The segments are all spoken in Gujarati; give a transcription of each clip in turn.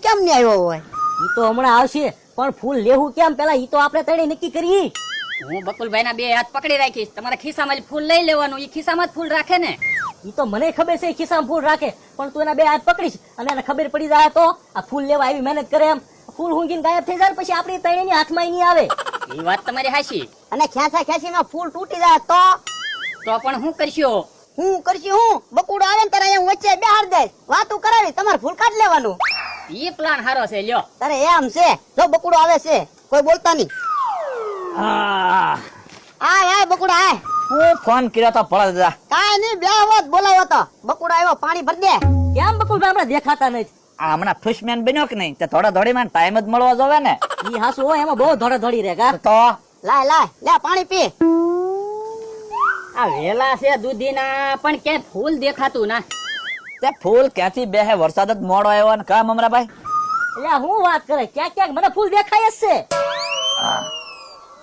કેમ નહીં આવ્યો હોય? ઈ તો હમણાં આવશે, પણ ફૂલ લેવું કેમ પેલા ઈ તો આપણે તણે નક્કી કરીએ. હું બકુલભાઈ ના બે હાથ પકડી રાખીશ, તમારા ખિસ્સામાં જ ફૂલ લઈ લેવાનું, ઈ ખિસ્સામાં જ ફૂલ રાખે ને. ઈ તો મને ખબર છે ખિસ્સામાં ફૂલ રાખે, પણ તું એના બે હાથ પકડીશ અને એને ખબર પડી જાય તો આ ફૂલ લેવા આવી મહેનત કરે એમ ફૂલ હુંગીને ગાયબ થઈ જાય, પછી આપણી તણેની હાથમાં નહીં આવે. એ વાત તમારી હાચી. અને ખેંચીમાં ફૂલ તૂટી જાય તો પણ હું કરશો? હું કરશી? હું બકુડો આવે ને તારે અહીંયા વચ્ચે બેહાડ દે, વાતું કરાવી, તમારે ફૂલ કાઢ લેવાનું. ઈ પ્લાન હારો છે, લ્યો. તારે એમ છે, જો બકુડો આવે છે, કોઈ બોલતા નહીં. આય બકુડો આય. હું ફોન કર્યો તો ભોળા દાદા. કાઈ નહીં, બે આવત બોલાવો તો. બકુડો આવ્યો, પાણી ભર દે. કેમ બકુલભાઈ આપણે દેખાતા નથી? આ હમણાં ફિશમેન બન્યો કે નહીં, તે થોડા થોડીમાં ટાઈમ જ મળવા જોવે ને. ઈ હાસુ હોય, એમાં બહુ ધોળે ધોળી રે કા. તો લાય લે પાણી પી. આ વેલા છે દૂધીના, પણ ક્યાંય ફૂલ દેખાતું ના. તે ફૂલ ક્યાંથી બેહે, વરસાદ જ મોડો આવ્યો ને કા મમરાભાઈ? એટલે હું વાત કરે, ક્યાંક ક્યાંક મને ફૂલ દેખાય જ છે.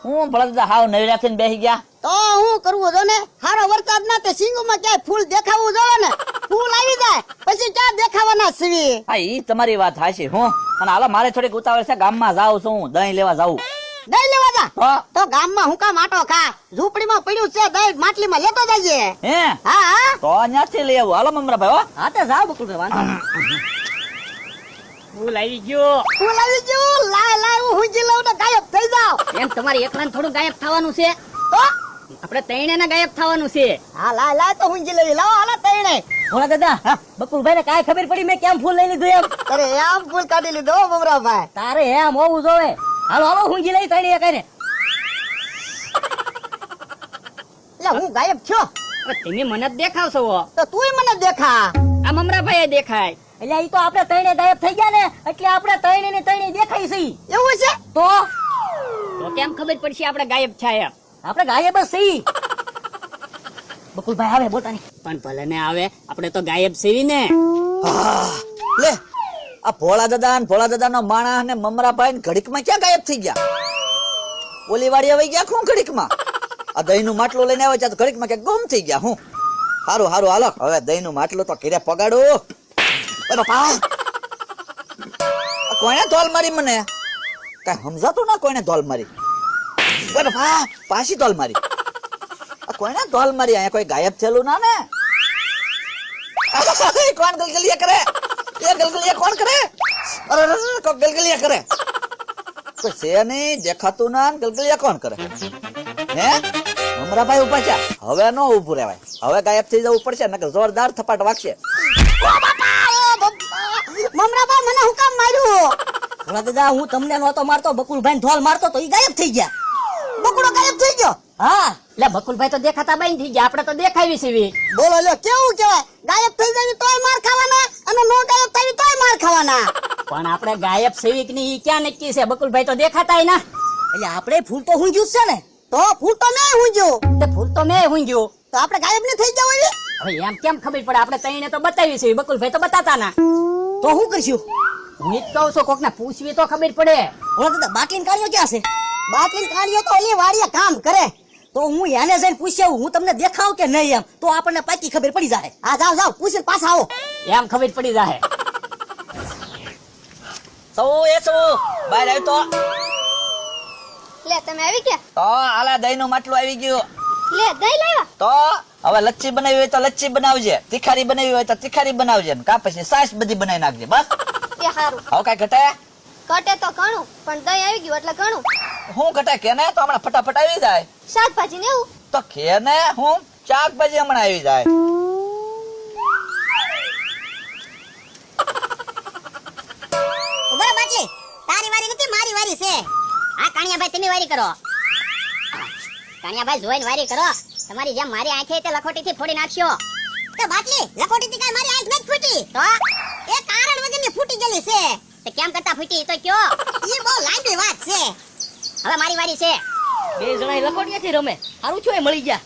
હું ભોળા દાદા હાવ નવરા થઈને બેસી ગયા. તો હું કરવું જો ને, હારો વરસાદ ના તે સિંગમાં ક્યાંય ફૂલ દેખાવું જોવે ને, ફૂલ આવી જાય પછી ક્યાં દેખાવાના સીવી. હા ઈ તમારી વાત હાચી. હું અને હાલો મારે થોડીક ઉતાવળ છે, ગામમાં જાઉં છું, હું દહીં લેવા જાઉં. દહીં લેવા જા તો તો ગામમાં હું કામ આટો ખા, ઝૂંપડીમાં પડ્યું છે દહીં, માટલીમાં લેતો જજે. હે હા તો ત્યાંથી લઈ આવું. હાલો મમરાભાઈ. હો હા તે જાવ બકુલભાઈ, વાંધો ફૂલ આવી ગયો. ફૂલ આવી ગયું. લાય હું હુંજી લઉં ને ગાયબ થઈ જાવ. એમ તમારે એકલાને થોડું ગાયબ થવાનું છે, તો આપણે ત્રણેયને ગાયબ થવાનું છે. હા લાય તો હુંજી લેવી. લાવો હાલો તઈને. ભોળા દાદા, બકુલભાઈ ને કાંઈ ખબર પડી મેં કેમ ફૂલ લઈ લીધું એમ? અરે આમ ફૂલ કાઢી લીધો હો મમરાભાઈ. તારે એમ હોવું જોવે. હાલો હાલો હુંજી લઈ તણી કરીને. એટલે હું ગાયબ થયો હવે તમે મને જ દેખાવ છો, તો તુંય મને દેખા. આ મમરાભાઈ દેખાય. એટલે ઈ તો આપણે તણે ગાયબ થઈ ગયા ને, એટલે આપણે તણે ને તણે દેખાય છે. એવું છે? તો કેમ ખબર પડશે આપણે ગાયબ થયા? આપણે ગાયબ જ છીએ. બકુલભાઈ આવે બોલતા નહીં. પણ ભલે ને આવે, આપણે તો ગાયબ સેવી ને. લે આ ભોળા દાદા નો માણસ ને મમરાભાઈ ઘડીકમાં ક્યાં ગાયબ થઈ ગયા? ઓલી વાડી આવી ગયા હું ઘડીકમાં. આ દહીં નું માટલું લઈને આવ્યા તો ઘડીકમાં ક્યાંક ગુમ થઈ ગયા. હું હારું હાલો હવે દહીં નું માટલું તો ઘરે પગાડું. કોઈને ધોલ મારી? મને કઈ સમજાતું ના. કોઈને ધોલ મારી? પાછી ધોલ મારી. કોઈને ધોલ મારી? અહીંયા કોઈ ગાયબ થયેલું ના ને. કોણ ગલગલિયા કરે? એ ગલગલિયા કોણ કરે? અરે કોઈ ગલગલિયા કરે? કોઈ છે નહીં, દેખાતું ના. ગલગલિયા કોણ કરે? હે મમરાભાઈ ઉભા છે, હવે નો ઉભું રહેવાય. હવે ગાયબ થઈ જવું પડશે, નકર જોરદાર થપાટ વાગશે. મમરાભાઈ મને હું કામ માર્યું? ભોળા દાદા, હું તમને નહોતો મારતો, બકુલભાઈ ધોલ મારતો તો ઈ ગાયબ થઈ ગયા. બકુડો ગાયબ થઈ ગયો. હા એટલે બકુલભાઈ તો દેખાતા બંધ થઈ ગયા, આપણે તો દેખાવી સેવી. બોલો લ્યો, કેવું કહેવાય? ગાયબ થઈ જાય તોય માર ખાવાના અને નો ગાયબ થઈ તોય માર ખાવાના. પણ આપણે ગાયબ સેવી કે નહીં ઈ ક્યાં નક્કી છે? બકુલભાઈ તો દેખાતાય ના. એટલે આપણે ફૂલ તો હુંજ્યું જ છે ને. તો ફૂલ તો મેં હુંજ્યો, તે ફૂલ તો મેં હુંજ્યું. તો આપણે ગાયબ નહીં થઈ જવું જોઈએ? હવે એમ કેમ ખબર પડે? આપણે તઈને તો બતાવી છે, બકુલભાઈ તો બતાતા ના. તો શું કરશું? હું જ કહું છું, કોકને પૂછવી તો ખબર પડે. ભોળા દાદા, બાટલીન કાર્યો ક્યાં છે? બાટલી કાઢ્યો તો ઓલી વાડીએ કામ કરે. તો હું એને જઈને પૂછ્યા હું તમને દેખાવ કે નહીં એમ, તો આપણને પાકી ખબર પડી જાય. હા જાઓ પૂછીને પાછા આવો. એમ ખબર પડી જાય. બહાર આવ્યું તો લે તમે આવી ગયા? તો આલા દહીં નું માટલું આવી ગયું. લે દહીં લાવ્યા? તો હવે લચ્છી બનાવી હોય તો લચ્છી બનાવજે, તીખારી બનાવી હોય તો તીખારી બનાવજે, કા પછી સાસ બધી બનાવી નાખજે. બસ એ હારું. હવે કઈ ઘટે? કટે તો ઘણું, પણ દહીં આવી ગયું એટલે ઘણું. હું ઘટે કે ને? તો હમણાં ફટાફટ આવી જાય. શાકભાજી ને એવું? તો કે ને હું શાકભાજી હમણાં આવી જાય. બરાબર બાટલી, તારી વારી નથી, મારી વારી છે. હા કાણિયાભાઈ તમે વારી કરો. કાણિયાભાઈ જોઈને વારી કરો. તમારી જેમ મારી આંખે તે લખોટીથી ફોડી નાખશો. તો બાટલી, લખોટીથી કાંઈ મારી આંખ નથી ફૂટી. તો એ કારણ વગરની ફૂટી ગયેલી છે. તે કેમ કરતા ફૂટી તો કયો? એ બહુ લાંબી વાત છે. હવે મારી વારી છે. બે જણા લખોટિયાથી રમે. હારું છું એ મળી ગયા.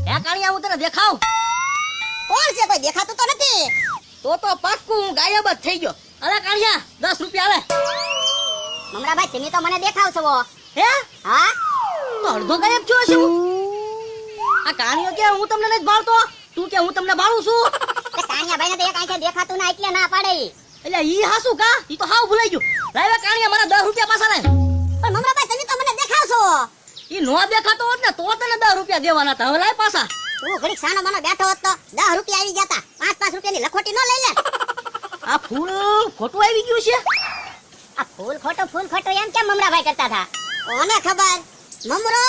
હે કાણિયા, હું તને દેખાવ? કોણ છે? કોઈ દેખાતું તો નથી. તો પાક્કું હું ગાયબ જ થઈ ગયો. અરે કાણિયા, 10 રૂપિયા આવે. મમરાભાઈ તમે તો મને દેખાવ છો. હે હા તો અડધો ગાયબ થયો છે હું. આ કાણિયો કે હું તમને નથી ભાળતો, તું કે હું તમને ભાળું છું. તે કાણિયાભાઈને તો એક આંખે દેખાતું ના એટલે ના પાડે. એટલે ઈ હાસુ કા ઈ તો હાવ ભૂલાઈ ગયું. લાવે કાણિયા મારા 10 રૂપિયા પાછા લાવ. પણ મમરાભાઈ તમે તો મને દેખાવશો. ઈ નો દેખાતો હોત ને તો તને 10 રૂપિયા દેવાના હતા. હવે લાય પાછા. તું ઘડીક સાનો માનો બેઠો હોત તો 10 રૂપિયા આવી જતા. 5 રૂપિયાની લખોટી નો લઈ લે. આ ફૂલ ખોટું આવી ગયું છે. આ ફૂલ ખોટું એમ કેમ મમરાભાઈ કરતા હતા? કોને ખબર? મમરો,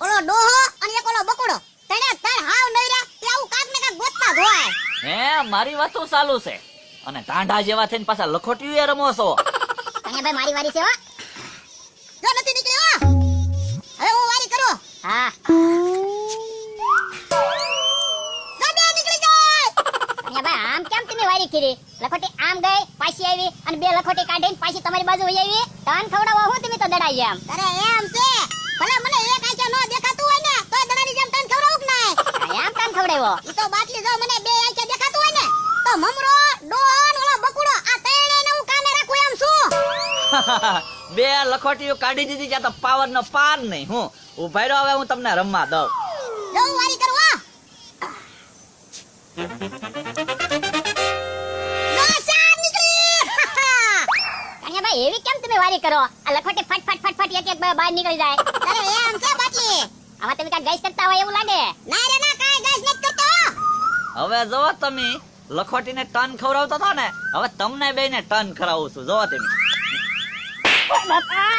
ઓલો ડોહો અને એક ઓલો બકુડો. તને તાર હાવ નઈરા તે આવું કાક ને કાક ગોતતા જ હોય. હે મારી વાતો ચાલુ છે અને ટાંઢા જેવા થઈને પાછા લખોટીયું રમો છો. કાનિયાભાઈ મારી વારી છે હો. જો નથી નીકળ્યો. હવે હું વારી કરું. હા જો બે નીકળી જાય. કાનિયાભાઈ આમ કેમ તમે વારી કરી? લખોટી આમ ગઈ પાછી આવી અને 2 લખોટી કાઢીને પાછી તમારી બાજુ વહી આવી. તન ખવડાવો હું તમે તો દડાઈ એમ. અરે એમ છે. ભલે મને એક આંખે નો દેખાતું હોય ને તો દડાની જેમ તને ખવડાવું કે નહીં? એમ તન ખવડાવ્યો. ઈ તો બાટલી જો મને 2 આંખે દેખાતું હોય ને તો મમરો, ડોહો અને ઓલો બકુડો આ ત્રણેયને હું કામે રાખું એમ છું. 2 લખોટીઓ કાઢી દીધી ત્યાં તો પાવર નો પાર નહીં. હું ઉભા રહ્યો, હવે હું તમને રમવા દઉં. જો હું વારી કરું હો. જો ચાર નીકળી. કાનિયાભાઈ એવી કેમ તમે વારી કરો? આ લખોટી ફટ એક બહાર નીકળી જાય. અરે એમ છે બાટલી. આમાં તમે કાંઈ ગેસ કરતા હોય એવું લાગે. ના રે ના કાંઈ ગાઈસ નથી કરતો. હવે જો તમે લખોટીને ટન ખવડાવતો હતો ને, હવે તમને બેયને ટન ખવડાવું છું. જોવો તમે. ઓય બાપા.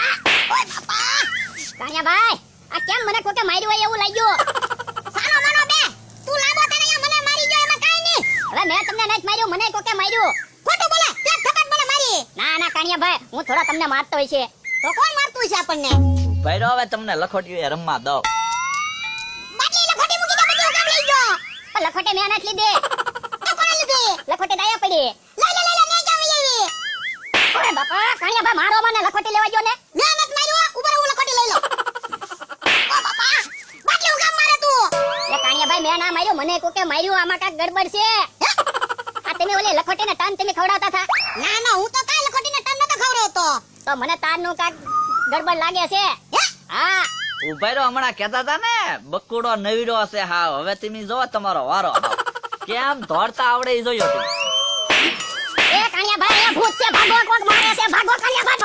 કાનિયાભાઈ આ કેમ મને કોકે માર્યું હોય એવું લાગ્યું? સાનો માનો બે. તું લાંબો તને મને મારી ગયો એમાં કાંઈ નહીં. હવે મેં તમને નથી માર્યું, મને કોકે માર્યું. ખોટું બોલે. તે થપટ મને મારી. ના કાનિયાભાઈ હું થોડો તમને મારતો હોય છે. તો કોણ મારતું છે આપણને? ઉભા રહ્યો, હવે તમને લખોટીઓ રમવા દઉં. બાટલી લખોટી મૂકી દે બધી કામ લઈ ગયો. પણ લખોટી મેં નથી લીધી. તો કોણ લીધી? લખોટી દાયા પડી. લઈ લે મેં ક્યાં આવી? ઓય બાપા કાનિયાભાઈ મારો મને લખોટી લેવા ગયો ને. મેં નથી માર્યું. ઉપર હું લખોટી લઈ લો. ઓ બાપા. બાટલી હું કામ મારે તું? એ કાનિયાભાઈ મેં ના માર્યું, મને કોકે માર્યું. આમાં કાંઈક ગડબડ છે. આ તમે ઓલી લખોટીને ટન તમે ખવડાવતા હતા. ના હું તો કાંઈ લખોટીને ટન નતો ખવડાવતો. તો મને તારનું કાંઈક ગડબડ લાગે છે. હા ઉભા રહ્યો, હમણાં કહેતા હતા ને બકુડો નવીડો હશે. હા હવે તમે જોવો તમારો વારો. કેમ દોડતા આવડે એ જોયો તમે. એ કાનિયાભાઈ એ ભૂત છે, ભાગો, કોક મારે છે, ભાગો કાનિયાભાઈ